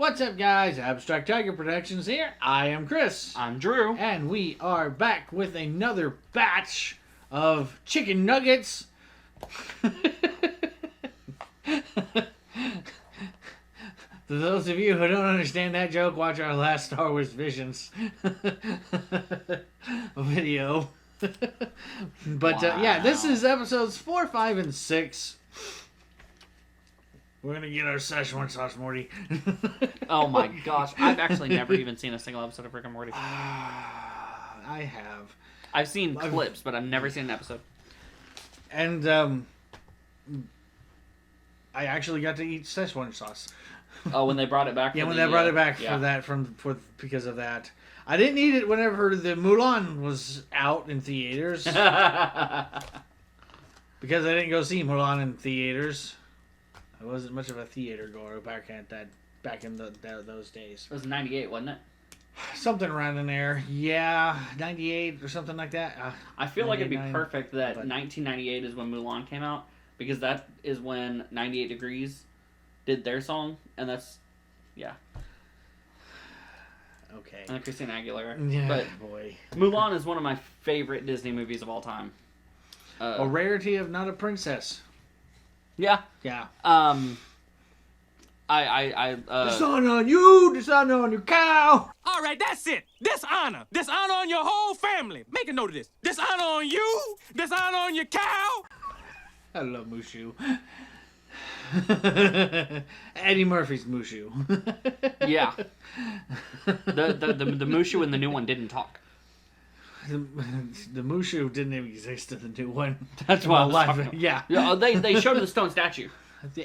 What's up, guys? Abstract Tiger Productions here. I am Chris. I'm Drew. And we are back with another batch of chicken nuggets. For those of you who don't understand that joke, watch our last Star Wars Visions video. But yeah, this is episodes 4, 5, and 6. We're going to get our Szechuan sauce, Morty. Oh my gosh. I've actually never even seen a single episode of Rick and Morty. I have. I've seen clips, but I've never seen an episode. And I actually got to eat Szechuan sauce. Oh, when they brought it back? Yeah, when they brought it back for that, because of that. I didn't eat it whenever the Mulan was out in theaters. Because I didn't go see Mulan in theaters. I wasn't much of a theater goer back in those days. It was 98, wasn't it? Something around in there. Yeah, 98 or something like that. I feel like it'd be perfect that 1998 is when Mulan came out, because that is when 98 Degrees did their song, and that's, yeah. Okay. And Christina Aguilera. Yeah, but boy. Mulan is one of my favorite Disney movies of all time. A rarity of not a princess. Yeah. Yeah. Dishonor on you, dishonor on your cow. All right, that's it. Dishonor on your whole family. Make a note of this. Dishonor on you, dishonor on your cow. I love Mushu. Eddie Murphy's Mushu. Yeah. The Mushu in the new one didn't talk. The Mushu didn't even exist in the new one. That's why I was Yeah. They showed the stone statue.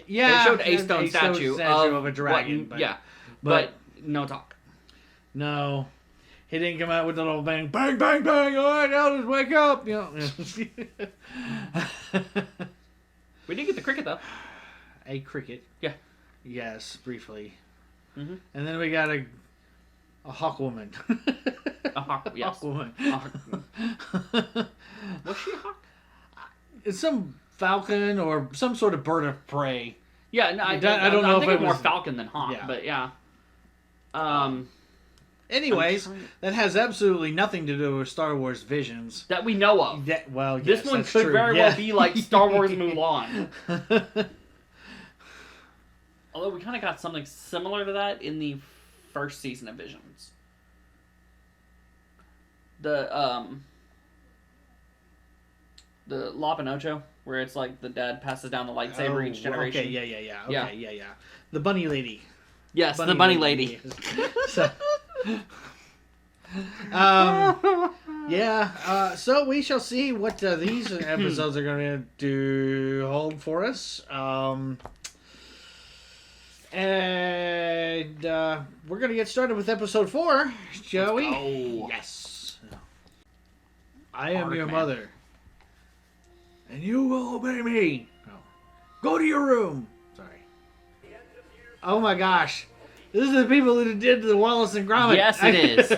Yeah. They showed a stone statue of a dragon. But no talk. No. He didn't come out with the little bang, bang, bang, bang. All right, now let's wake up. You know. We did get the cricket, though. A cricket. Yeah. Yes, briefly. Mm-hmm. And then we got a hawk woman. A hawk, yes. Hawk woman. Was she a hawk? It's some falcon or some sort of bird of prey. Yeah, no, I don't know if it was more falcon than hawk, but yeah. Anyways, that has absolutely nothing to do with Star Wars Visions. That we know of. Yes, this one could true. very well be like Star Wars Mulan. Although we kind of got something similar to that in the first season of Visions. The La Pinocho, where it's like the dad passes down the lightsaber each generation. Okay, yeah. Okay, yeah. The bunny lady. Yes, the bunny lady. So, so we shall see what these episodes are going to hold for us. And we're going to get started with episode 4, shall we? Oh, yes. I am your mother, and you will obey me. Oh. Go to your room. Sorry. Oh my gosh. This is the people who did the Wallace and Gromit. Yes, it is.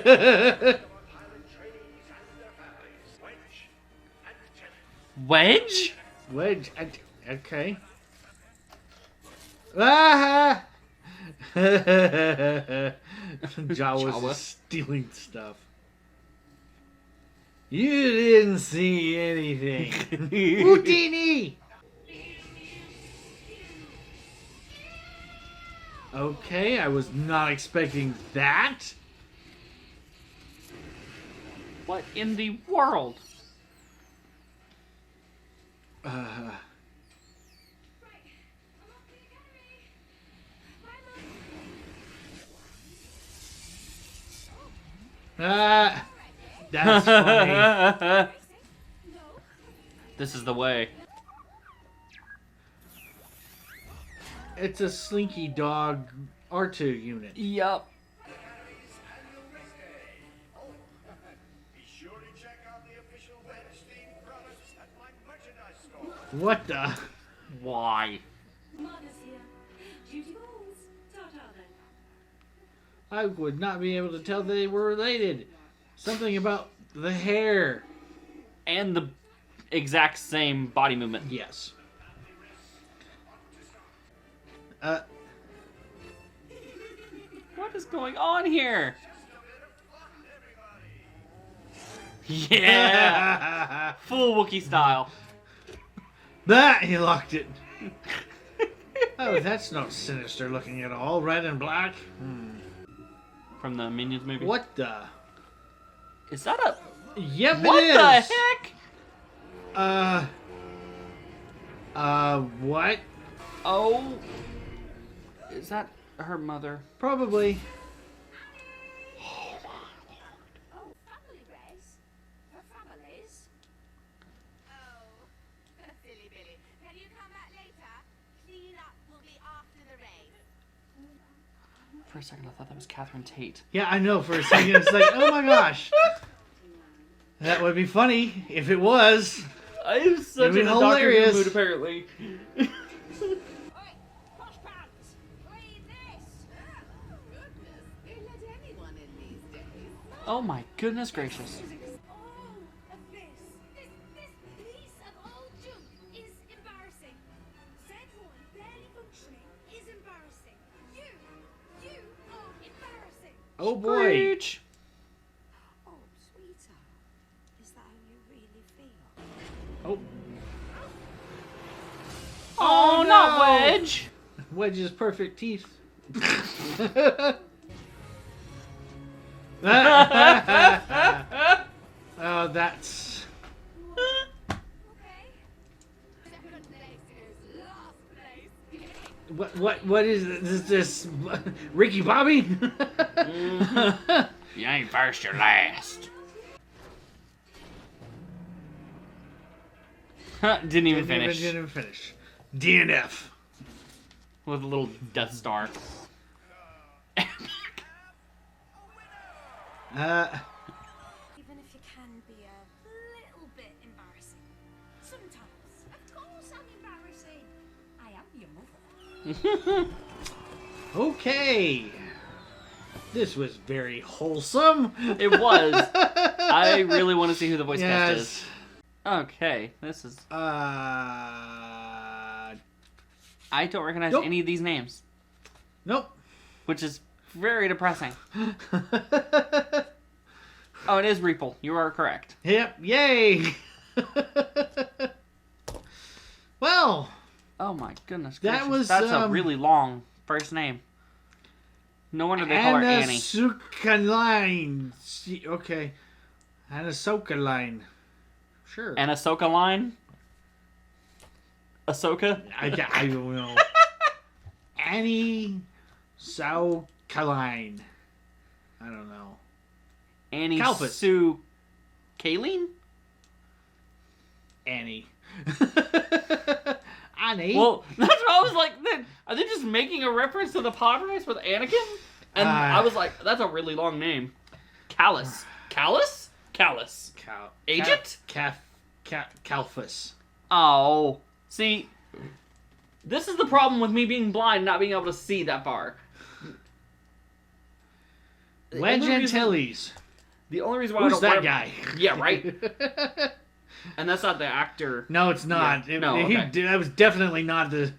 Wedge? Wedge. Okay. Ah! Jawa's stealing stuff. You didn't see anything. Houdini! Okay, I was not expecting that. What in the world? That's funny. This is the way. It's a Slinky Dog R2 unit. Yup. What the? Why? I would not be able to tell they were related. Something about the hair. And the exact same body movement. Yes. What is going on here? Yeah! Full Wookiee style. That he locked it. Oh, that's not sinister looking at all. Red and black. From the Minions movie. What the? Is that a... Yep, What it is. the heck? What? Oh. Is that her mother? Probably. Oh my lord. Oh, family race? For families? Oh, silly Billy. Can you come back later? Clean up will be after the race. For a second, I thought that was Catherine Tate. Yeah, I know. For a second, it's like, oh my gosh. That would be funny if it was. I'm such It'd a be Doctor Who hilarious. mood, apparently. Oi, posh pants! Read this! Oh, goodness. They let anyone in these days. Oh my goodness gracious. All of this. This piece of old junk is embarrassing. Said one barely functioning is embarrassing. You are embarrassing. Oh boy. Preach. Oh, sweetheart. Is that how you really feel? Oh. Oh, no. not Wedge. Wedge's perfect teeth. Oh, that's. Okay. Second place is last place. What is this? Ricky Bobby? You ain't first, you're last. Didn't even finish. Didn't even finish. DNF. With a little Death Star. Even if you can be a little bit embarrassing. Sometimes. Of course I'm embarrassing. I am your mother. Okay. This was very wholesome. It was. I really want to see who the voice cast is. Yes. Okay, this is... I don't recognize Nope. any of these names. Nope. Which is very depressing. Oh, it is Reeple. You are correct. Yep. Yay. Well, Oh my goodness That gracious. was, That's a really long first name. No wonder they call her Annie. Anasoka-line. Okay. Anasoka-line. Sure. And Ahsoka line? Ahsoka? I don't know. Annie Saukaline. I don't know. Annie Kalpus. Sue Kaline? Annie. Annie. Well, that's what I was like, are they just making a reference to the pod race with Anakin? And I was like, that's a really long name. Callus. Callus? Callus. Agent? Calphus. Oh. See, this is the problem with me being blind, not being able to see that far. Wedge Antilles. The only reason why Who's I don't that guy? Yeah, right. And that's not the actor. No, it's not. Yeah. No, okay. That was definitely not the.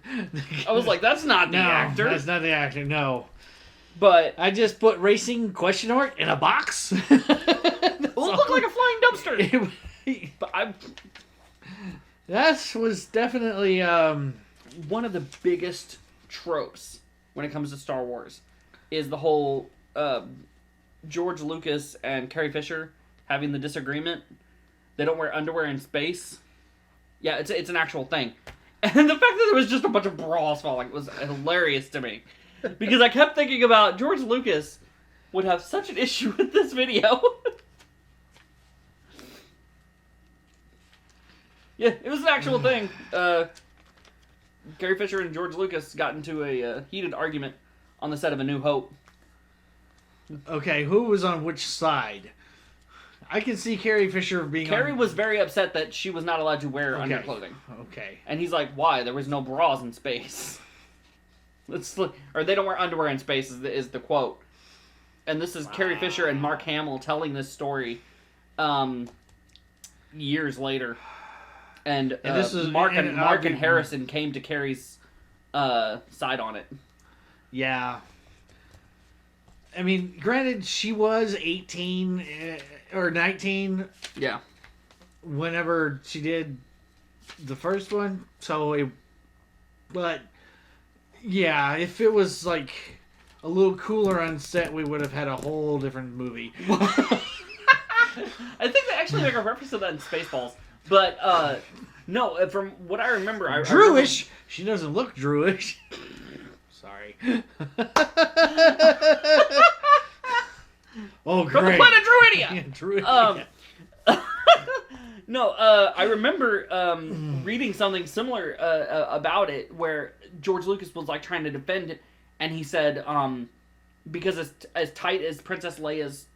I was like, that's not the actor. That's not the actor. No. But I just put racing question mark in a box. it looked like a flying dumpster. But that was definitely one of the biggest tropes when it comes to Star Wars is the whole George Lucas and Carrie Fisher having the disagreement. They don't wear underwear in space. Yeah, it's an actual thing. And the fact that there was just a bunch of bras falling was hilarious to me. Because I kept thinking about George Lucas would have such an issue with this video. Yeah, it was an actual thing. Carrie Fisher and George Lucas got into a heated argument on the set of A New Hope. Okay, who was on which side? I can see Carrie Fisher being Carrie on... was very upset that she was not allowed to wear underclothing. Okay. And he's like, why? There was no bras in space. Or they don't wear underwear in space is the quote. And this is Carrie Fisher and Mark Hamill telling this story years later. And this is Mark and Harrison came to Carrie's side on it. Yeah. I mean, granted, she was 18 or 19 Yeah. whenever she did the first one. But yeah, if it was like a little cooler on set, we would have had a whole different movie. I think they actually make a reference to that in Spaceballs. But, no, from what I remember... Druish? She doesn't look Druish. Sorry. Oh, great. From the planet Druidia! Yeah, Druidia. No, I remember reading something similar about it, where George Lucas was like trying to defend it, and he said, because as tight as Princess Leia's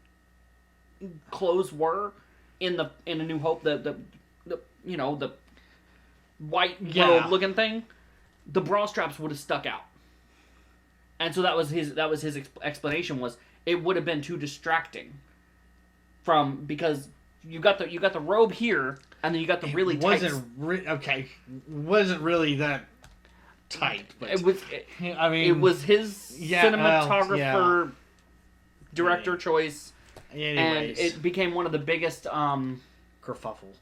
clothes were in A New Hope, the white robe looking thing, the bra straps would have stuck out, and so that was his explanation was it would have been too distracting because. You got the robe here, and then you got the really tight. Wasn't really that tight, but it was. I mean, it was his cinematographer director choice, Anyways. and it became one of the biggest kerfuffle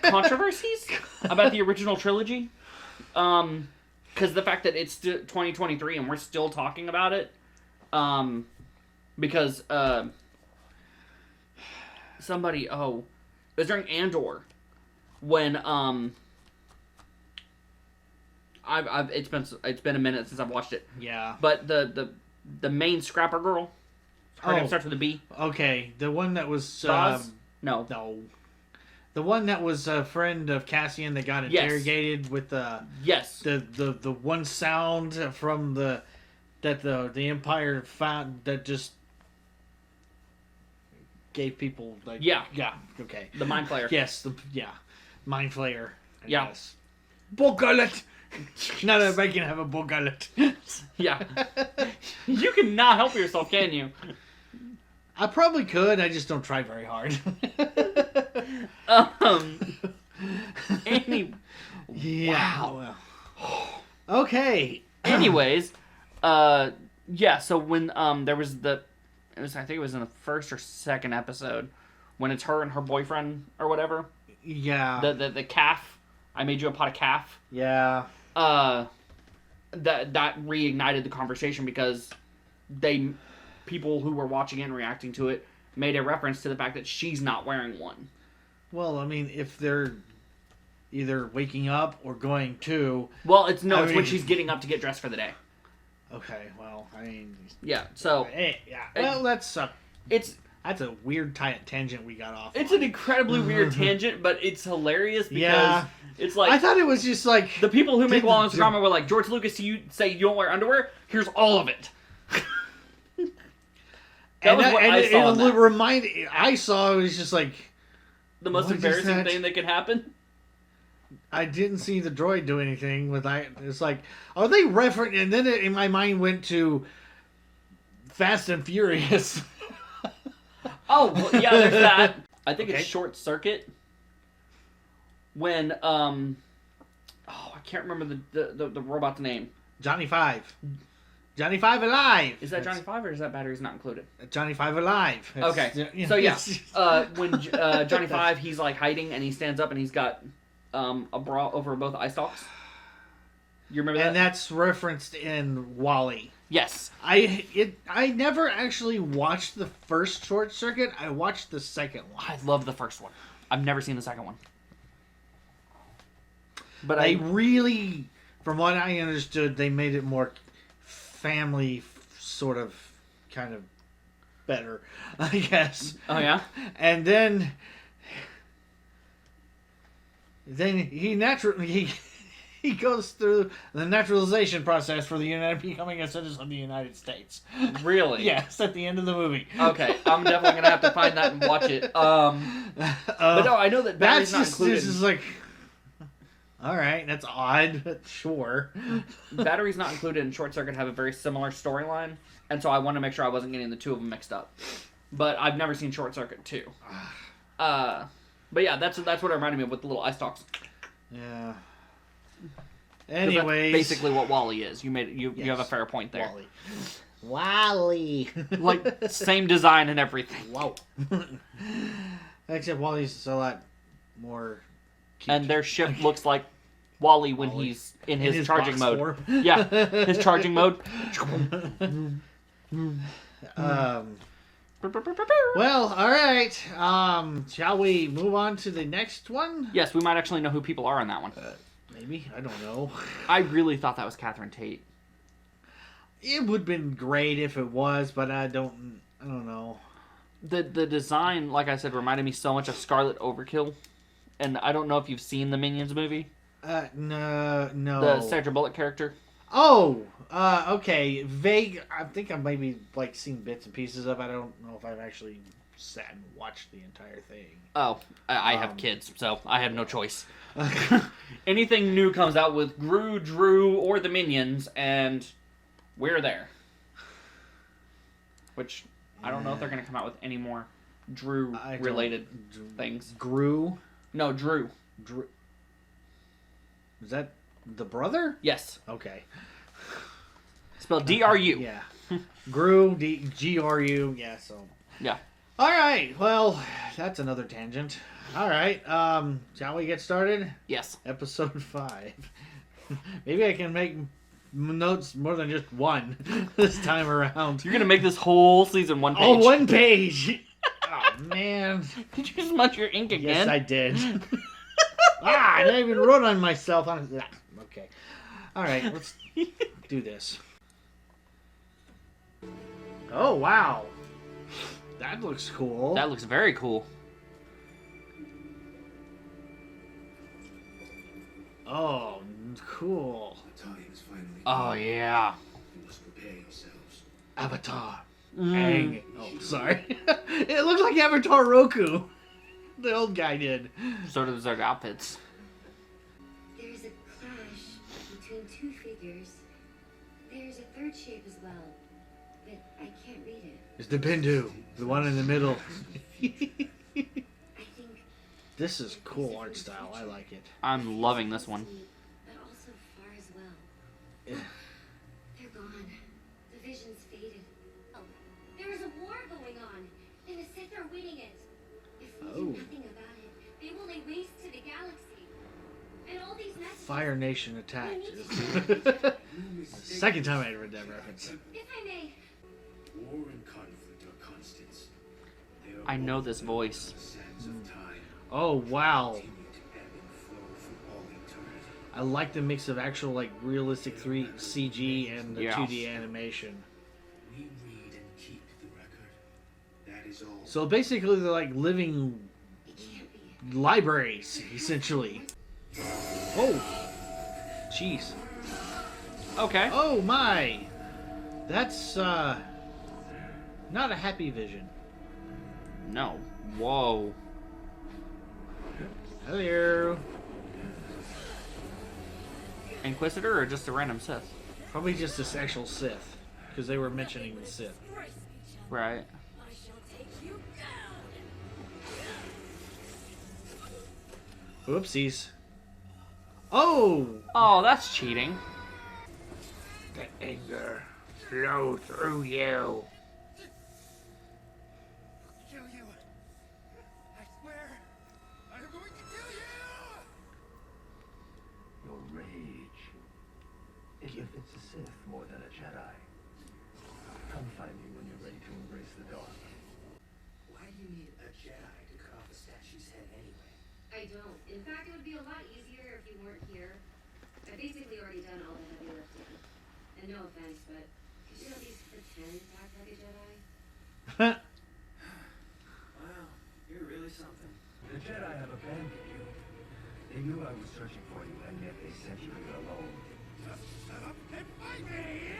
controversies about the original trilogy. Because the fact that it's 2023 and we're still talking about it, because. Somebody, it was during Andor, when it's been a minute since I've watched it. Yeah. But the main scrapper girl, her name starts with a B. Okay, the one that was No, the one that was a friend of Cassian that got interrogated with the one sound from the Empire found that just. Gave people okay, the Mind Flayer. Yes, Mind Flayer. Yes, Bogullet. Not everybody can have a Bogullet. Yeah, you cannot help yourself, can you? I probably could. I just don't try very hard. Wow. Okay. Anyways, So when there was I think it was in the first or second episode when it's her and her boyfriend or whatever. Yeah. The calf. I made you a pot of calf. Yeah. That reignited the conversation because people who were watching it and reacting to it made a reference to the fact that she's not wearing one. Well, I mean, if they're either waking up or going to. Well, it's when she's getting up to get dressed for the day. Okay, well, I mean... Yeah, so... Well, that's a weird tangent we got off It's an incredibly weird tangent, but it's hilarious because it's like... I thought it was just like... The people who make Wallace drama were like, George Lucas, you say you don't wear underwear? Here's all of it. That was what I saw. I saw it was just like... The most embarrassing thing that could happen? I didn't see the droid do anything with that. It's like, are they referencing? And then in my mind went to Fast and Furious. Oh, well, yeah, there's that. I think it's Short Circuit. When, I can't remember the robot's name. Johnny Five. Johnny Five Alive. Is that Johnny Five or is that Batteries Not Included? Johnny Five Alive. When Johnny Five, he's like hiding and he stands up and he's got a bra over both eye stalks. You remember that? And that's referenced in WALL-E. Yes. I never actually watched the first Short Circuit. I watched the second one. I love the first one. I've never seen the second one. But I really, from what I understood, they made it more family sort of kind of better, I guess. Oh, yeah? And then he goes through the naturalization process for becoming a citizen of the United States. Really? Yes, at the end of the movie. Okay, I'm definitely going to have to find that and watch it. But no, I know that Batteries Not Included. This is like... All right, that's odd, but sure. Batteries Not Included and Short Circuit have a very similar storyline, and so I wanted to make sure I wasn't getting the two of them mixed up. But I've never seen Short Circuit 2. But yeah, that's what it reminded me of with the little eye stalks. Yeah. Anyways, basically what WALL-E is. You have a fair point there. Wally. Like, same design and everything. Wow. Except Wally's a lot more cute. And their ship looks like Wally when Wally. he's in his charging box mode. form. Yeah, his charging mode. Well, all right. Shall we move on to the next one? Yes, we might actually know who people are on that one. Maybe. I don't know. I really thought that was Catherine Tate. It would have been great if it was, but I don't know. The design, like I said, reminded me so much of Scarlet Overkill. And I don't know if you've seen the Minions movie. No. The Sandra Bullock character. Oh, okay. Vague. I think I've maybe like seen bits and pieces of it. I don't know if I've actually sat and watched the entire thing. Oh, I have kids, so I have no choice. Anything new comes out with Gru, Drew, or the Minions, and we're there. Which, I don't know if they're going to come out with any more Drew-related things. Gru? No, Drew. Drew. Is that the brother? Yes. Okay. Spelled D-R-U. Yeah. Gru, G-R-U. Yeah, so. Yeah. All right. Well, that's another tangent. All right. Shall we get started? Yes. Episode 5. Maybe I can make notes more than just one this time around. You're going to make this whole season one page. Oh, one page. Oh, man. Did you smudge your ink again? Yes, I did. I didn't even wrote on myself. Okay. All right, let's do this. Oh, wow. That looks cool. That looks very cool. Oh, cool. Time is finally Oh, yeah. You must prepare yourselves. Avatar. Aang. Oh, sorry. It looks like Avatar Roku. The old guy did. So does their outfits. There's a clash between two figures. There's a third shape as well, but I can't read it. It's the Bindu, the one in the middle. I think This is cool art style. I like it. I'm loving this one. but also far as well. Yeah. They're gone. The vision's faded. Oh, there is a war going on, and the Sith are winning it. If we Oh. do nothing about it, They will lay waste to the galaxy. And all these messages... Fire Nation attacked. Second time I read that reference. If I may, War and conflict are constants. They are I know both this the voice. sands of time, Oh, wow. continued to ebb and flow through all eternity. I like the mix of actual, like, realistic 3 CG and the Yeah. 2D animation. We read and keep the record. That is all. So basically, they're like living it can't be. libraries, essentially. Oh! Jeez. Okay. Oh, my! That's, not a happy vision. No. Whoa. Hello. Inquisitor or just a random Sith? Probably just this actual Sith, because they were mentioning the Sith. Right. I shall take you down. Whoopsies. Oh! Oh, that's cheating. The anger flow through you. Kill you. I swear, I'm going to kill you. Your rage. It befits a Sith more than a Jedi. Come find me when you're ready to embrace the dark. Why do you need a Jedi to cut off a statue's head anyway? I don't. In fact, it would be a lot easier if you weren't here. I've basically already done all the heavy lifting. And no offense, but could you at least pretend to act like a Jedi? Wow, you're really something. The Jedi have abandoned you. They knew I was searching for you, and yet they sent you here alone. Shut up and fight me.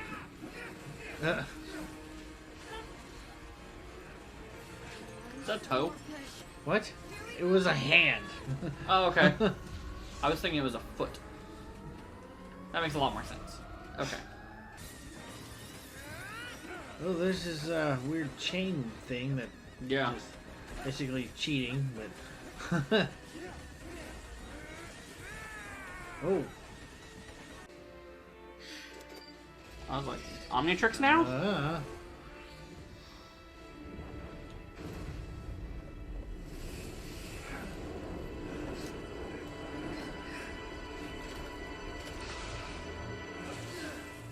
Is that toe? What? It was a hand. Oh, okay. I was thinking it was a foot. That makes a lot more sense. Okay. Oh, there's this weird chain thing that Yeah. is basically cheating, but... oh. I was like, Omnitrix now?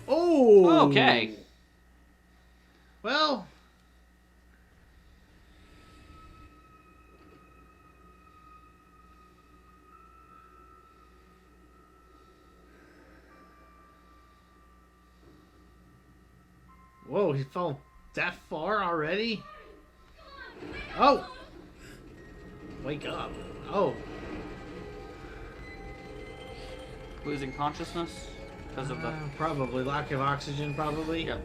Oh! Okay. Well... Whoa, he fell that far already? Oh! Wake up. Oh. Losing consciousness because of the... Probably. Lack of oxygen, probably. Yep.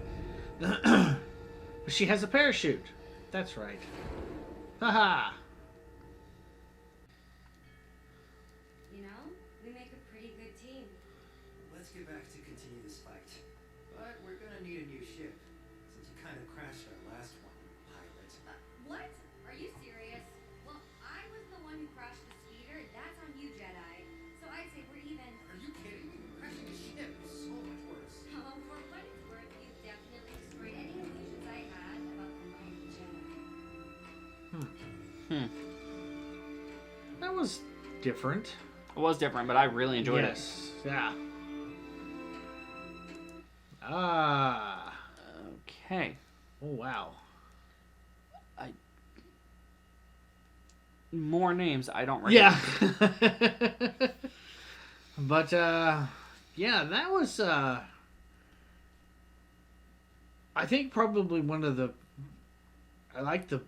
But she has a parachute. That's right. Haha. You know, we make a pretty good team. Let's get back to continue this fight. But we're gonna need a new ship, since you kind of crashed our last one, pilot. What? Are you serious? Well, I was the one who crashed the speeder. That's on you, Jedi. So I'd say we're even. Are you kidding me? Crashing a ship is so much worse. Oh, for what it's worth, you've definitely destroyed any illusions I had about the light of Jedi. That was different. It was different, but I really enjoyed it. Yes. Yeah. Ah. Okay. Oh, wow. More names I don't recognize. Yeah. But, yeah, that was, I think probably one of the, I like the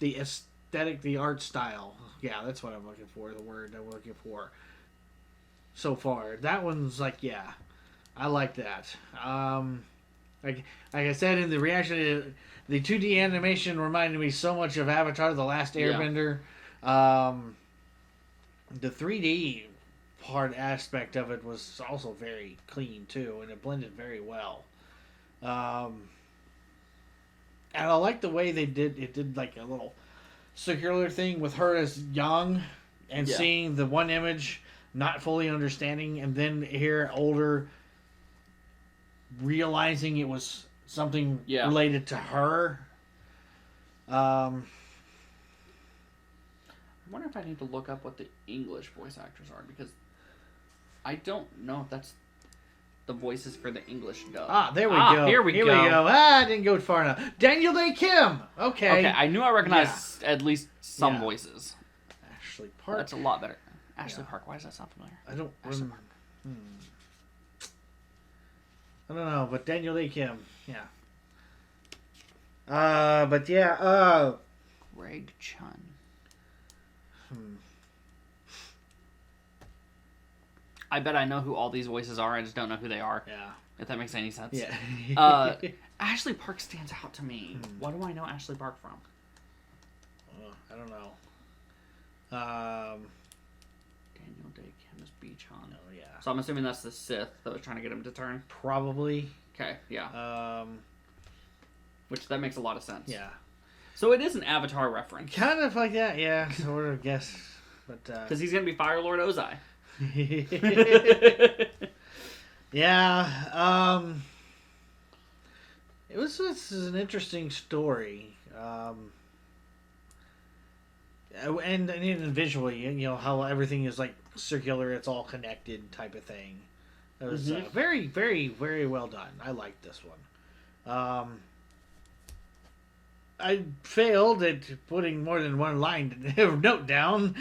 aesthetic, the art style. Yeah, that's what I'm looking for, the word I'm looking for. So far. That one's like, yeah, I like that. Like I said in the reaction, the 2D animation reminded me so much of Avatar: The Last Airbender. The 3D aspect of it was also very clean too, and it blended very well. And I like the way they did like a little circular thing with her as young and seeing the one image, not fully understanding, and then here older, realizing it was something related to her. I wonder if I need to look up what the English voice actors are, because I don't know if that's the voices for the English dub. There we go. Here we go. I didn't go far enough. Daniel Day Kim. Okay. I knew I recognized at least some voices. Ashley Park. That's a lot better. Ashley Park. Why does that sound familiar? I don't. Ashley Park. I don't know, but Daniel Day Kim. Yeah. But yeah. Reg Chun. I bet I know who all these voices are. I just don't know who they are. Yeah. If that makes any sense. Yeah. Ashley Park stands out to me. What do I know Ashley Park from? I don't know. Daniel Day Kim is B-Chan. Oh yeah. So I'm assuming that's the Sith that was trying to get him to turn. Probably. Okay, yeah. Which that makes a lot of sense. Yeah. So it is an Avatar reference. Kind of like that, yeah. Sort of, guess. But because he's gonna be Fire Lord Ozai. Yeah. This is an interesting story. And even visually, you know, how everything is like circular, it's all connected type of thing. It was very, very, very well done. I liked this one. I failed at putting more than one line note down.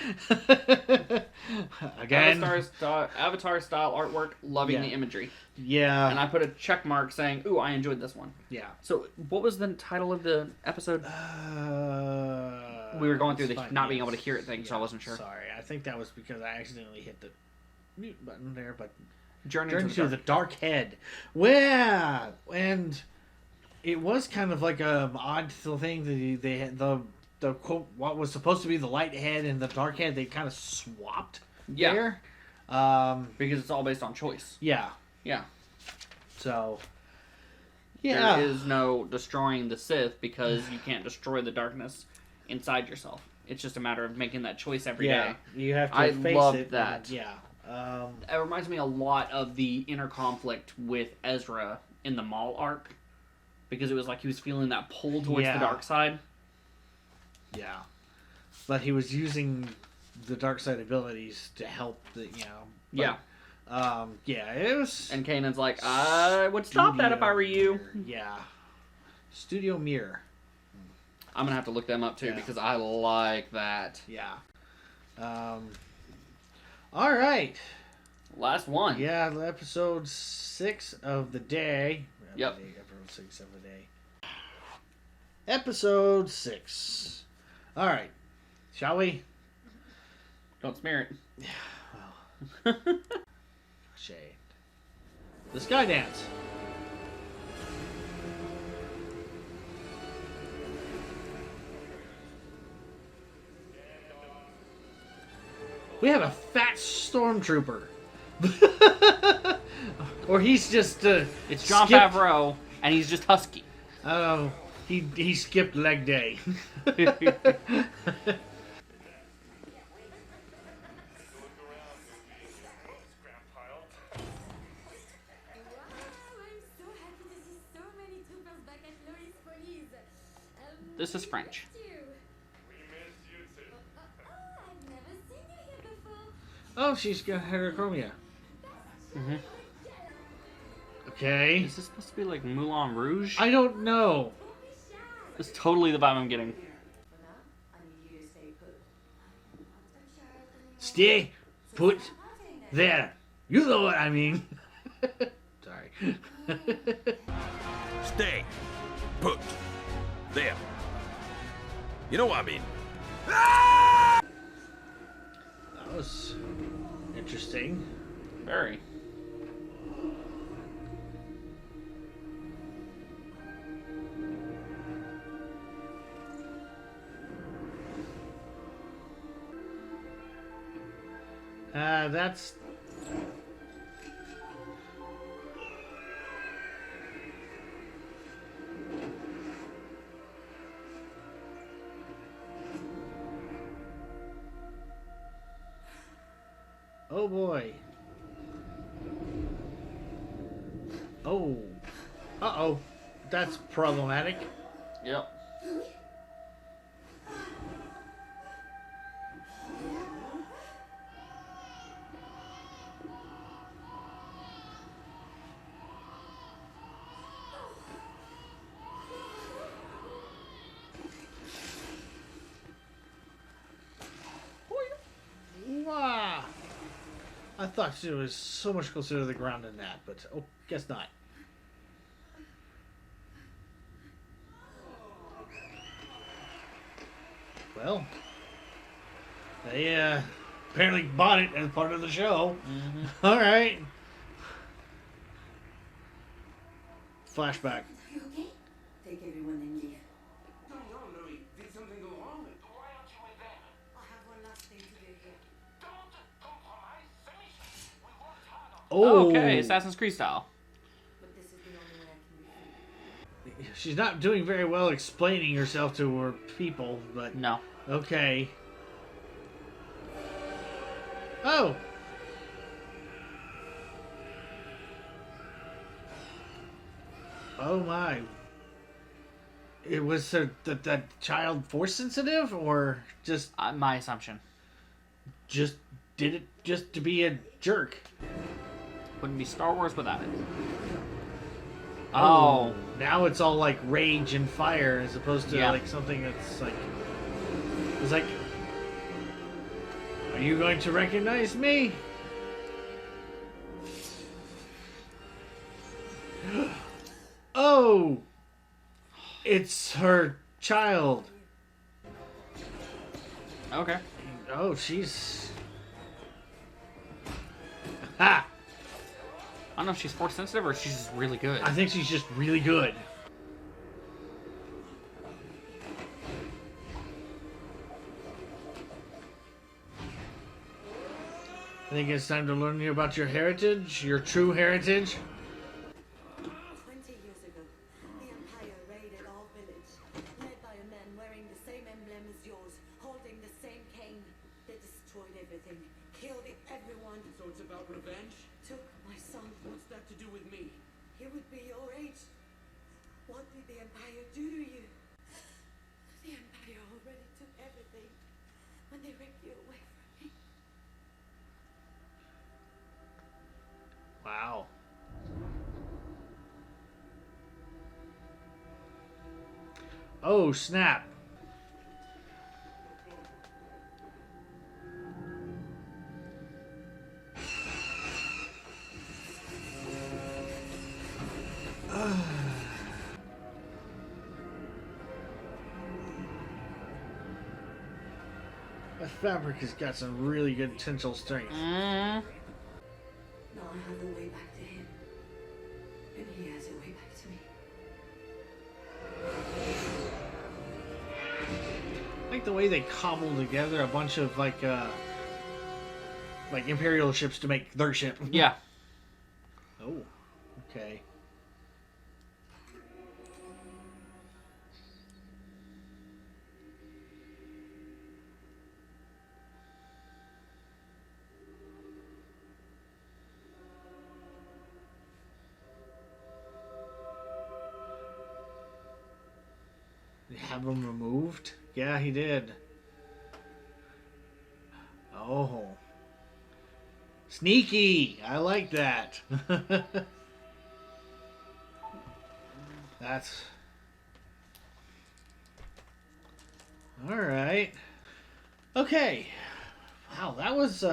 Again, Avatar style artwork, loving the imagery. Yeah. And I put a check mark saying, "Ooh, I enjoyed this one." Yeah. So, what was the title of the episode? We were going through the not being able to hear it thing, so I wasn't sure. Sorry, I think that was because I accidentally hit the mute button there. But Journey to the Dark Head. Well, and it was kind of like a odd thing that they had the quote what was supposed to be the light head and the dark head, they kind of swapped there. Because it's all based on choice. Yeah. Yeah. So yeah, there is no destroying the Sith because you can't destroy the darkness inside yourself. It's just a matter of making that choice every day. You have to I face love it. that. Yeah. It reminds me a lot of the inner conflict with Ezra in the Maul arc, because it was like he was feeling that pull towards Yeah. the dark side. Yeah, but he was using the dark side abilities to help the Yeah. Yeah, it was. And Kanan's like, I would stop that if I were you. Yeah, Studio Mirror. I'm gonna have to look them up too Yeah. because I like that. Yeah. All right. Last one. Yeah, episode 6 of the day. Yep. Episode 6 of the day. Episode 6. All right. Shall we? Don't smear it. Well, shade. The Sky Dance. We have a fat stormtrooper. Or he's just It's Jon skipped- Favreau, and he's just husky. Oh, he skipped leg day. I'm so happy to see so many troopers back at Lois Police. This is French. I've never seen you here before. Oh, she's got heterochromia. Mhm. Okay. Is this supposed to be like Moulin Rouge? I don't know. That's totally the vibe I'm getting. Stay put there. You know what I mean. Sorry. Stay put there. You know what I mean? That was interesting. Very. That's. Oh boy. Oh. Uh-oh. That's problematic. Yep. Wow. I thought she was so much closer to the ground than that, but oh, guess not. Well, they apparently bought it as part of the show. All right. Flashback. Are you okay? Take everyone and leave. No, Louis. Did something go wrong? Why aren't you with them? I have one last thing to do here. Don't compromise. Finish. We worked hard on Oh, Okay, Assassin's Creed style. But this is the only way I can be free. she's not doing very well explaining herself to her people, but No. okay. Oh. Oh my. It was that child force sensitive, or just My assumption. did it just to be a jerk? Wouldn't be Star Wars without it. Oh, now it's all like rage and fire as opposed to Yeah. like something that's like. It's like, are you going to recognize me? Oh, it's her child. Okay. Oh, she's. Ha! I don't know if she's force sensitive or if she's just really good. I think she's just really good. I think it's time to learn about your heritage, your true heritage. 20 years ago, the Empire raided our village, led by a man wearing the same emblem as yours, holding the same cane. They destroyed everything, killed everyone. So it's about revenge? Took my son. What's that to do with me? He would be your age. What did the Empire do to you? The Empire already took everything when they ripped you away from me. Wow. Oh, snap. That fabric has got some really good tensile strength. Now I have the way back to him. And he has a way back to me. I like the way they cobble together a bunch of like Imperial ships to make their ship. Yeah. Oh, okay. They have him removed? Yeah, he did. Oh. Sneaky! I like that. That's... Alright. Okay. Wow, that was,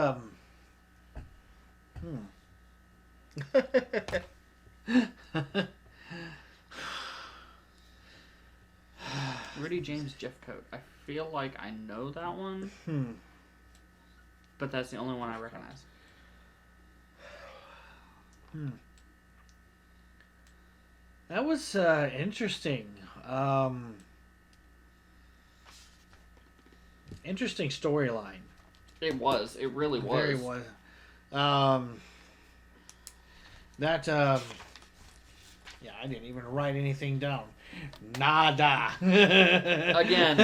Rudy James Jeffcoat. I feel like I know that one, but that's the only one I recognize. That was interesting. Interesting storyline. It was. It really was. Very was. Yeah, I didn't even write anything down. Nada. Again.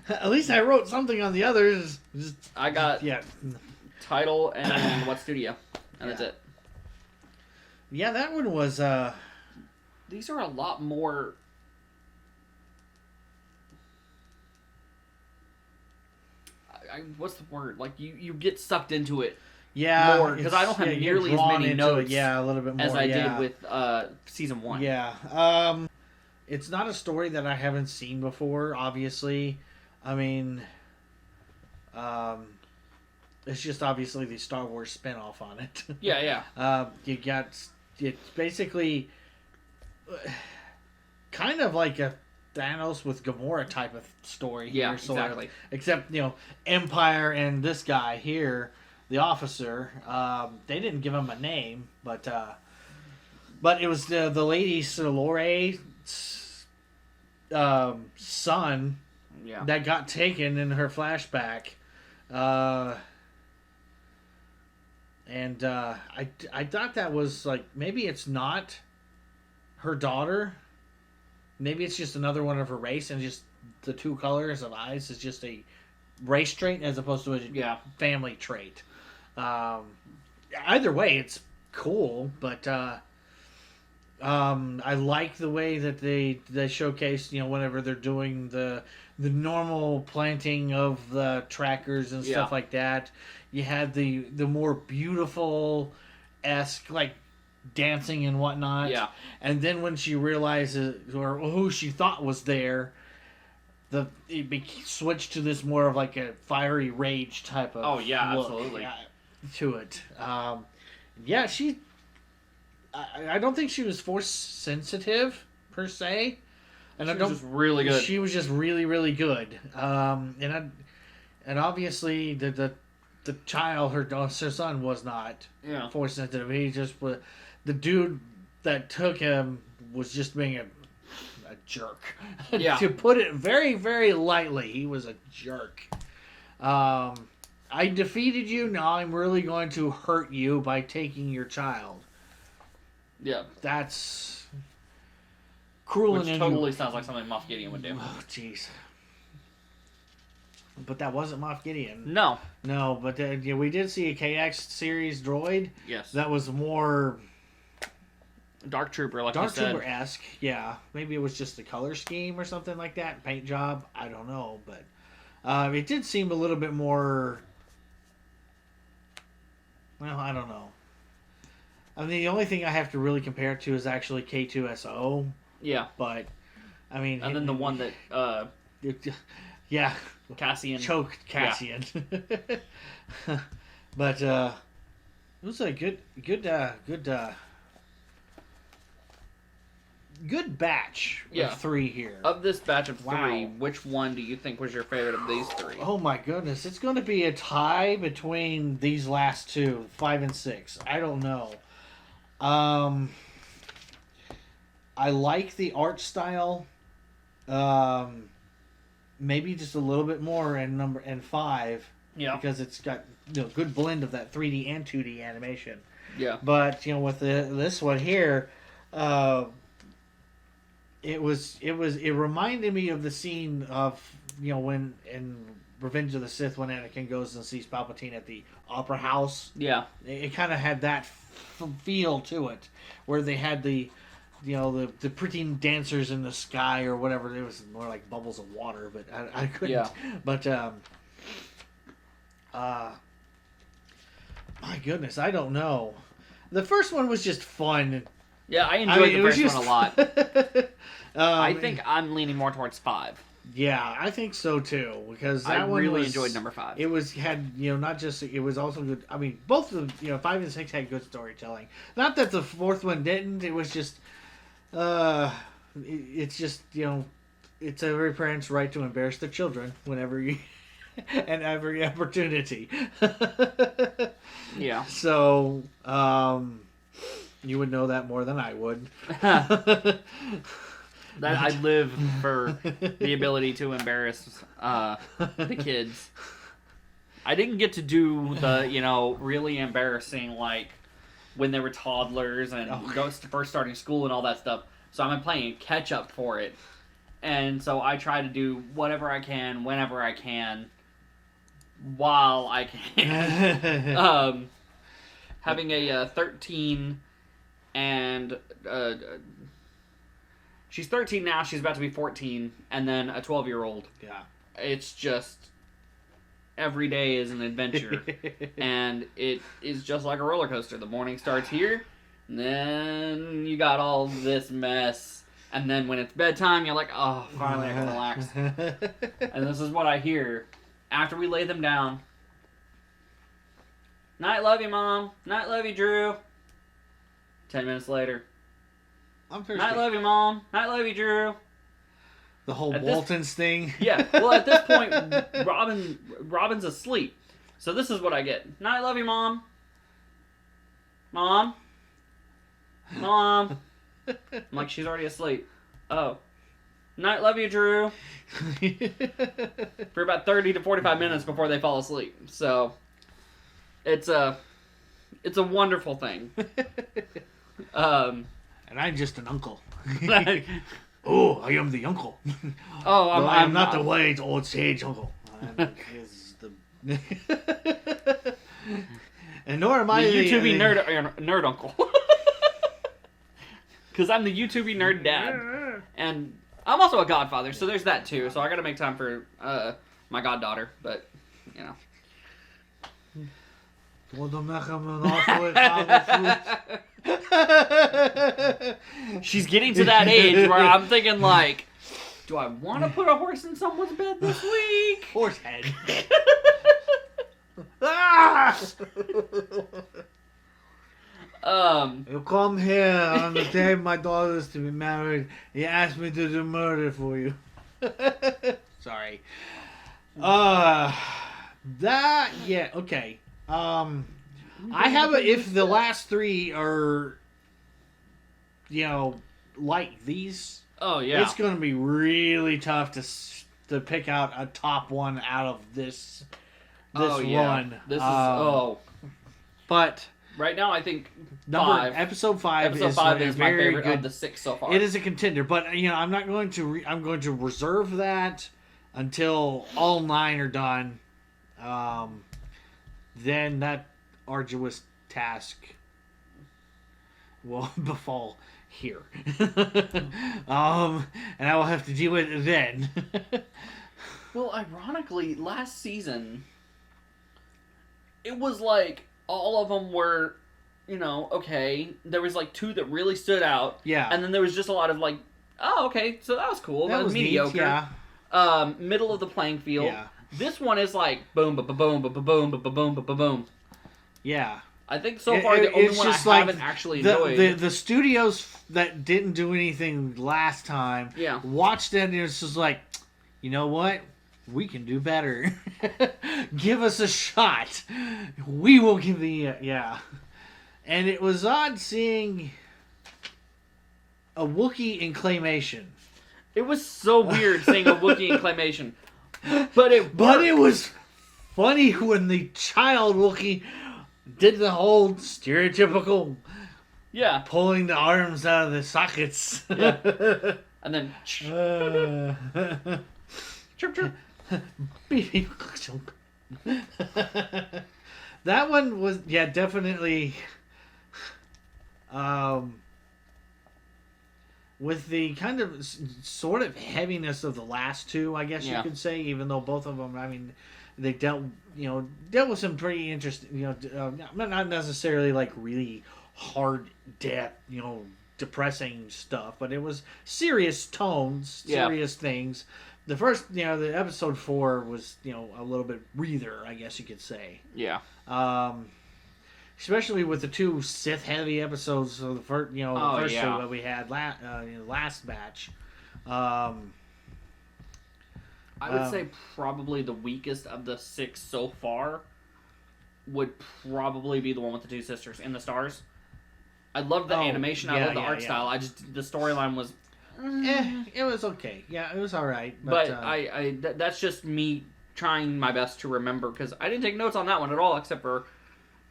At least I wrote something on the others. I got Yeah. title and what studio, and that's Yeah. it. Yeah, that one was. These are a lot more. What's the word? Like you get sucked into it. Yeah, More, 'cause I don't have you get nearly as drawn many into it, notes Yeah, a little bit more as I yeah. did with season 1. Yeah. It's not a story that I haven't seen before, obviously. I mean, it's just obviously the Star Wars spin-off on it. Yeah. You got, it's basically kind of like a Thanos with Gamora type of story Yeah, here, sort exactly. of. Except, Empire and this guy here, the officer, they didn't give him a name, but it was the lady Solore's son Yeah. that got taken in her flashback. And I thought that was like, maybe it's not her daughter. Maybe it's just another one of her race, and just the two colors of eyes is just a race trait as opposed to a family trait. Either way, it's cool, but I like the way that they showcase, whenever they're doing the normal planting of the trackers and stuff like that. You had the more beautiful esque, like, dancing and whatnot. Yeah. And then when she realizes, or who she thought was there, switched to this more of like a fiery rage type of Oh, yeah, look, absolutely. to it. Yeah, I don't think she was force sensitive per se, and She was just really good. She was just really, really good. And obviously the child, her son, was not force sensitive. He just was. The dude that took him was just being a jerk. Yeah. To put it very, very lightly, he was a jerk. I defeated you. Now I'm really going to hurt you by taking your child. Yeah. That's cruel Which and totally sounds like something Moff Gideon would do. Oh, jeez. but that wasn't Moff Gideon. No. No, but yeah, we did see a KX series droid. Yes. That was more Dark Trooper, like Dark you said. Trooper-esque. Yeah, maybe it was just the color scheme or something like that, paint job. I don't know, but it did seem a little bit more. Well, I don't know. I mean, the only thing I have to really compare it to is actually K2SO. Yeah. But, I mean... And then the one that... yeah. Cassian. Choked Cassian. Yeah. But, it was a good batch of 3 here. Of this batch of 3, Wow. which one do you think was your favorite of these 3? Oh my goodness. It's going to be a tie between these last 2, 5 and 6. I don't know. I like the art style. Maybe just a little bit more in 5. Yeah. Because it's got good blend of that 3D and 2D animation. Yeah. But with this one here, it reminded me of the scene of when in Revenge of the Sith when Anakin goes and sees Palpatine at the Opera House. Yeah. It kind of had that feel to it, where they had the pretty dancers in the sky or whatever. It was more like bubbles of water, but I couldn't. Yeah. But my goodness, I don't know. The first one was just fun. Yeah, I enjoyed the first one a lot. I I think I'm leaning more towards 5. Yeah, I think so too, because that I one really was, enjoyed number 5. It had not just, it was also good. I mean, both of them, 5 and 6 had good storytelling. Not that the fourth one didn't. It was just, it's just it's every parent's right to embarrass their children whenever you and every opportunity. Yeah. So, you would know that more than I would. That I live for the ability to embarrass the kids. I didn't get to do the really embarrassing, like when they were toddlers and first starting school and all that stuff. So I'm playing catch up for it, and so I try to do whatever I can whenever I can, while I can. Having a 13 and she's 13 now. She's about to be 14, and then a 12-year-old. Yeah. It's just every day is an adventure, and it is just like a roller coaster. The morning starts here, and then you got all this mess, and then when it's bedtime, you're like, oh, finally I can relax. And this is what I hear after we lay them down. Night, love you, Mom. Night, love you, Drew. 10 minutes later. I'm thirsty. Night, love you, Mom. Night, love you, Drew. The whole At Waltons thing. Yeah. Well, at this point, Robin's asleep. So this is what I get. Night, love you, Mom. Mom. Mom. I'm like, she's already asleep. Oh. Night, love you, Drew. For about 30 to 45 minutes before they fall asleep. So it's a wonderful thing. And I'm just an uncle. Oh, I am the uncle. Oh, I'm not the white old sage uncle. And nor am I the YouTubey nerd uncle. Because I'm the YouTubey nerd dad, and I'm also a godfather, so there's that too. So I got to make time for my goddaughter, but she's getting to that age where I'm thinking like, do I want to put a horse in someone's bed this week? Horse head. You come here on the day my daughter's to be married. You asked me to do murder for you. Sorry. Okay. I have if the last 3 are, like these. Oh yeah. It's going to be really tough to pick out a top one out of this run. This is But right now I think episode 5 is my favorite good. of the 6 so far. It is a contender, but I'm not going to. I'm going to reserve that until all 9 are done. Then that arduous task will befall here. And I will have to deal with it then. Well, ironically, last season, it was like all of them were, okay. There was like 2 that really stood out. Yeah. And then there was just a lot of like, oh, okay, so that was cool. That was mediocre. Neat, yeah. Middle of the playing field. Yeah. This one is like boom, ba boom, ba boom, ba boom, ba boom. Yeah. I think so far the only one I haven't actually enjoyed. The studios that didn't do anything last time watched it and it's just like, you know what? We can do better. Give us a shot. We will give the... yeah. And it was odd seeing a Wookiee in claymation. It was so weird seeing a Wookiee in claymation. But it was funny when the child Wookiee did the whole stereotypical pulling the arms out of the sockets. Yeah. And then chirp chirp. That one was definitely with the kind of sort of heaviness of the last 2, I guess you could say, even though both of them, I mean, they dealt with some pretty interesting, not necessarily like really hard death, depressing stuff, but it was serious tones, serious things. The first, the episode 4 was, a little bit breather, I guess you could say. Yeah. Especially with the 2 Sith-heavy episodes of the first, the first 2 that we had last batch. I would say probably the weakest of the 6 so far would probably be the one with the 2 sisters in the stars. I loved the animation. I loved the art style. The storyline was... it was okay. Yeah, it was all right. But that's just me trying my best to remember, because I didn't take notes on that one at all, except for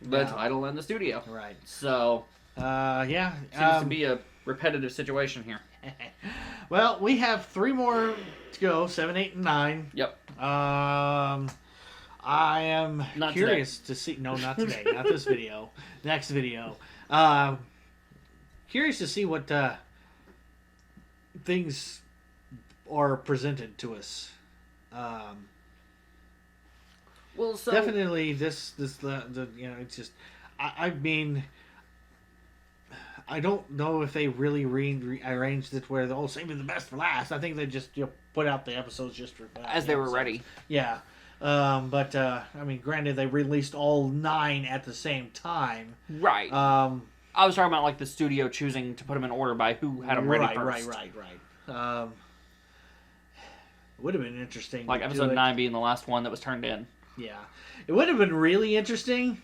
the title and the studio. Right. So, seems to be a repetitive situation here. Well, we have 3 more to go, 7, 8, and 9. Yep. I am curious to see... No, not today. Not this video. Next video. Curious to see what... things are presented to us. Well, so definitely this the it's just I mean I don't know if they really rearranged it where saving the best for last. I think they just put out the episodes just for as they were ready. Yeah. But I mean, granted, they released all 9 at the same time. Right. I was talking about like the studio choosing to put them in order by who had them ready first. Right. Would have been interesting. Like episode 9 being the last one that was turned in. Yeah. It would have been really interesting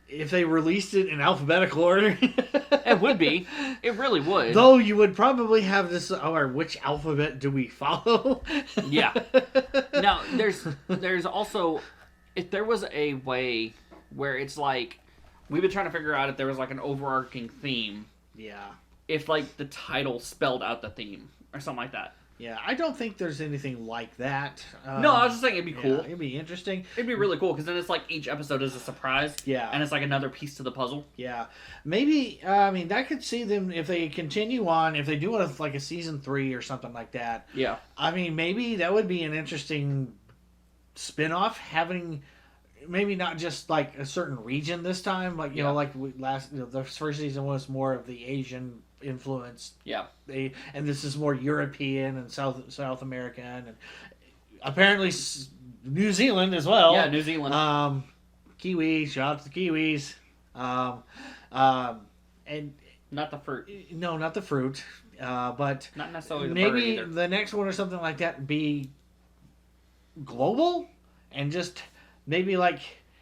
if they released it in alphabetical order. It would be. It really would. Though you would probably have this, which alphabet do we follow? Yeah. Now, there's also, if there was a way where it's like, we've been trying to figure out if there was like an overarching theme. Yeah. If like the title spelled out the theme or something like that. Yeah, I don't think there's anything like that. No, I was just saying it'd be cool. It'd be interesting. It'd be really cool because then it's like each episode is a surprise. Yeah. And it's like another piece to the puzzle. Yeah. Maybe, I mean, that could see them, if they continue on, if they do like a season 3 or something like that. Yeah. I mean, maybe that would be an interesting spin-off, having maybe not just like a certain region this time, like, you know, like the first season was more of the Asian influence. Yeah. And this is more European and South American and apparently New Zealand as well. Yeah, New Zealand. Kiwis, shout out to the Kiwis. And not the fruit. No, not the fruit. But not necessarily the maybe bird either. the next one or something like that be global and just maybe like,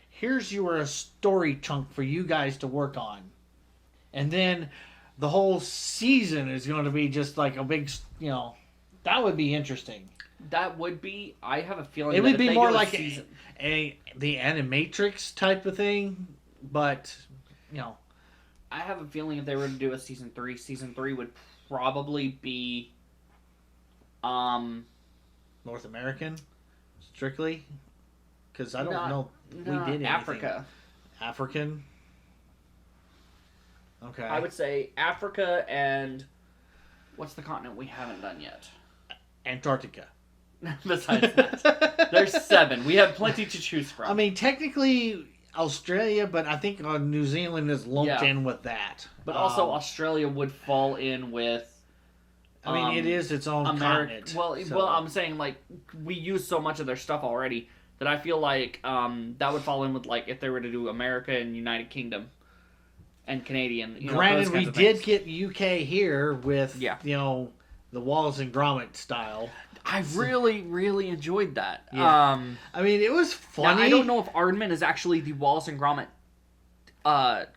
here's your story chunk for you guys to work on. And then the whole season is going to be just like a big, you know, that would be interesting. That would be. I have a feeling it would be more like the Animatrix type of thing, but you know, I have a feeling if they were to do a season 3 would probably be, North American, strictly? Because I don't know we did anything. Africa. African? Okay. I would say Africa and... What's the continent we haven't done yet? Antarctica. Besides that. There's 7. We have plenty to choose from. I mean, technically Australia, but I think New Zealand is lumped in with that. But also Australia would fall in with... I mean, it is its own continent. Well, I'm saying, like, we use so much of their stuff already that I feel like that would fall in with, like, if they were to do America and United Kingdom and Canadian. Granted, we did get UK here with, the Wallace and Gromit style. I really, really enjoyed that. Yeah. I mean, it was funny. Now, I don't know if Aardman is actually the Wallace and Gromit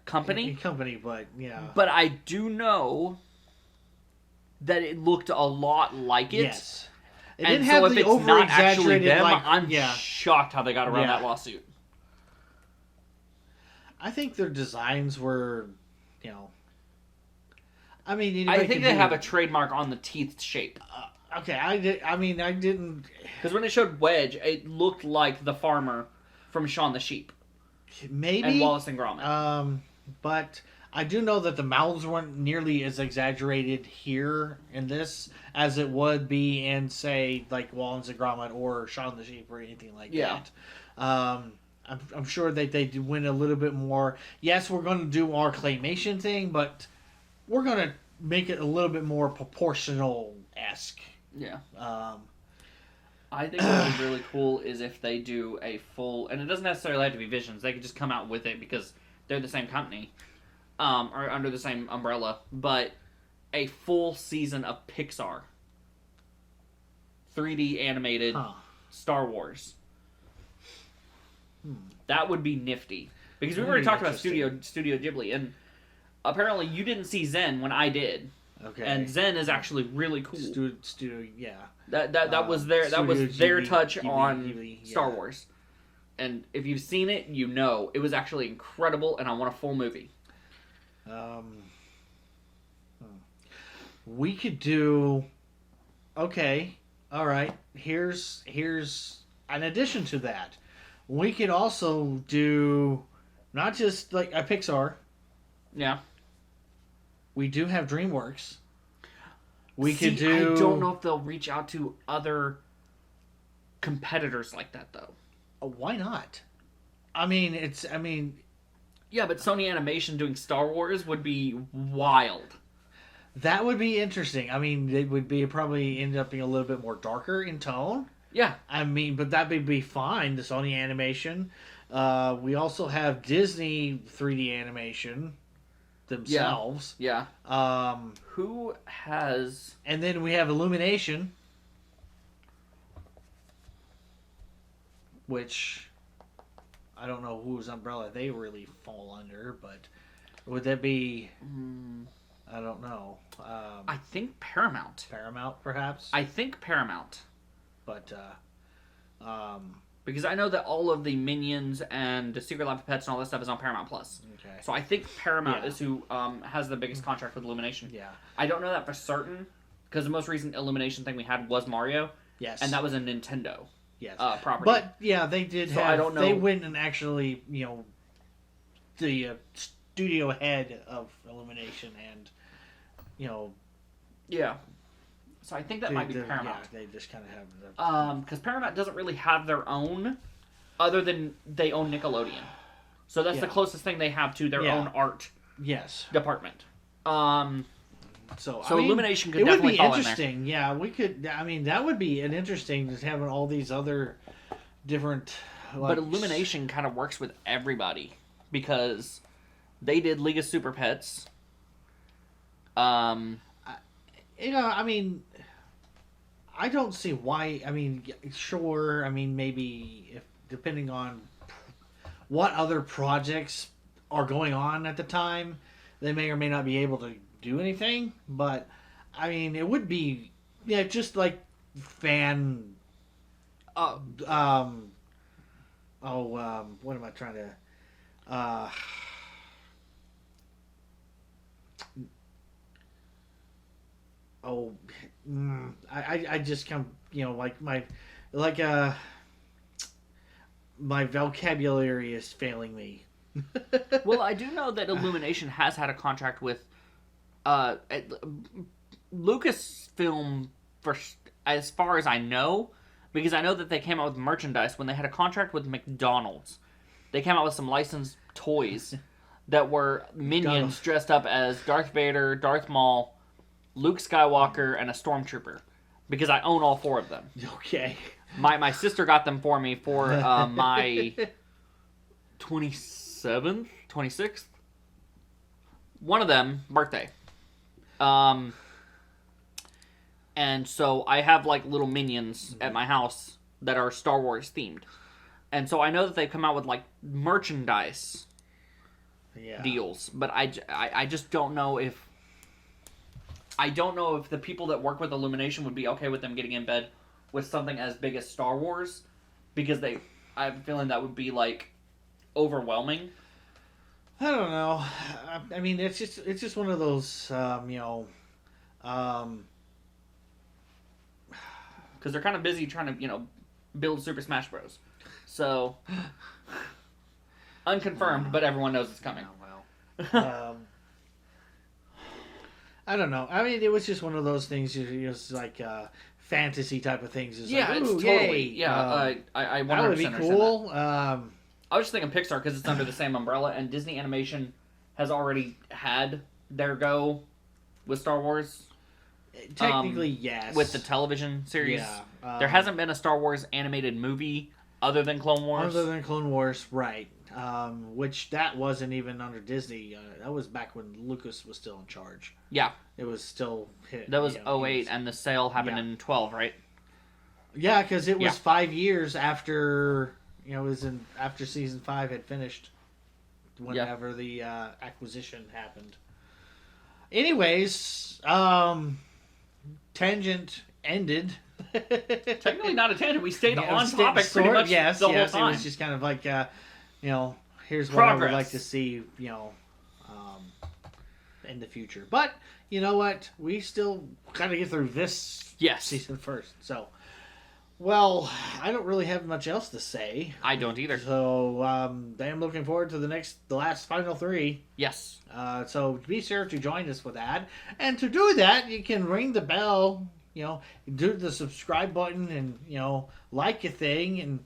company. But yeah. But I do know that it looked a lot like it. Yes. It And didn't so have if the it's not actually over-exaggerated, them, like, I'm shocked how they got around that lawsuit. I think their designs were, I mean, I think they have a trademark on the teeth shape. Okay, I didn't. Because when it showed Wedge, it looked like the farmer from Shaun the Sheep. Maybe. And Wallace and Gromit. But I do know that the mouths weren't nearly as exaggerated here in this as it would be in, say, like Wallace and Gromit or Shaun the Sheep or anything like that. I'm sure that they went a little bit more. Yes, we're going to do our claymation thing, but we're going to make it a little bit more proportional-esque. Yeah. I think what would be really cool is if they do a full, and it doesn't necessarily have to be Visions. They could just come out with it because they're the same company, or under the same umbrella. But a full season of Pixar, 3D animated Star Wars. That would be nifty because we've already talked about Studio Ghibli, and apparently you didn't see Zen when I did. Okay. And Zen is actually really cool. Studio, yeah. That was their Ghibli, touch Ghibli, on Ghibli, yeah. Star Wars. And if you've seen it, you know it was actually incredible, and I want a full movie. We could do. Okay, all right. Here's an addition to that. We could also do not just like a Pixar. Yeah. We do have DreamWorks. We could do. I don't know if they'll reach out to other competitors like that, though. Why not? I mean, yeah, but Sony Animation doing Star Wars would be wild. That would be interesting. I mean, it would be probably end up being a little bit more darker in tone. Yeah. I mean, but that would be fine. The Sony Animation. We also have Disney 3D animation themselves. Yeah. Who has? And then we have Illumination, which I don't know whose umbrella they really fall under, but would that be? I don't know. I think Paramount. Paramount, perhaps. I think Paramount. But because I know that all of the Minions and the Secret Life of Pets and all that stuff is on Paramount Plus. Okay. So I think Paramount is who has the biggest contract with Illumination. Yeah. I don't know that for certain because the most recent Illumination thing we had was Mario. Yes. And that was a Nintendo. Yes. Property. But yeah, they did have. I don't know. They went and actually, the studio head of Illumination and, Yeah. So I think that might be Paramount. Yeah, they just kind of have. Because Paramount doesn't really have their own, other than they own Nickelodeon. So that's the closest thing they have to their own art. Yes. Department. So Illumination could definitely fall in there. It would be interesting. Yeah, we could. I mean, that would be an interesting just having all these other different. But Illumination kind of works with everybody because they did League of Super Pets. I mean, I don't see why. I mean, sure. I mean, maybe if depending on what other projects are going on at the time, they may or may not be able to do anything. But I mean, it would be just like fan. What am I trying to? oh, I just come, like my vocabulary is failing me. Well, I do know that Illumination has had a contract with Lucasfilm for as far as I know, because I know that they came out with merchandise when they had a contract with McDonald's. They came out with some licensed toys that were minions dressed up as Darth Vader, Darth Maul, Luke Skywalker, and a Stormtrooper. Because I own all 4 of them. Okay. My sister got them for me for my 27th, 26th, one of them birthday. And so I have like little minions at my house that are Star Wars themed. And so I know that they've come out with like merchandise deals, but I just don't know if the people that work with Illumination would be okay with them getting in bed with something as big as Star Wars, because I have a feeling that would be like overwhelming. I don't know. I mean, it's just one of those, because they're kind of busy trying to, build Super Smash Bros. So, unconfirmed, but everyone knows it's coming. I don't know. I mean, it was just one of those things. It's like fantasy type of things. It's Yeah, like, it's ooh, totally. yay. Yeah, I 100% that would be cool. I was just thinking Pixar because it's under the same umbrella, and Disney Animation has already had their go with Star Wars. Technically, yes. With the television series. Yeah. There hasn't been a Star Wars animated movie other than Clone Wars. Other than Clone Wars, right. Which that wasn't even under Disney. That was back when Lucas was still in charge. Yeah. It was still... That was 08, and the sale happened in 12, right? Yeah, because it was 5 years after... it was after season 5 had finished. Whenever the acquisition happened. Anyways, tangent ended. Technically not a tangent. We stayed on topic pretty much the whole time. It was just kind of like, here's what Progress. I would like to see, in the future. But, you know what? We still got to get through this season first. So, well, I don't really have much else to say. I don't either. So, I am looking forward to the last final 3. Yes. So be sure to join us for that. And to do that, you can ring the bell, do the subscribe button and, like a thing. And,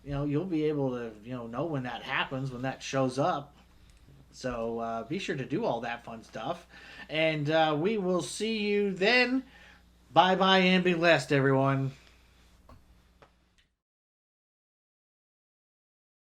you'll be able to, know when that happens, when that shows up. So be sure to do all that fun stuff. And we will see you then. Bye-bye and be blessed, everyone.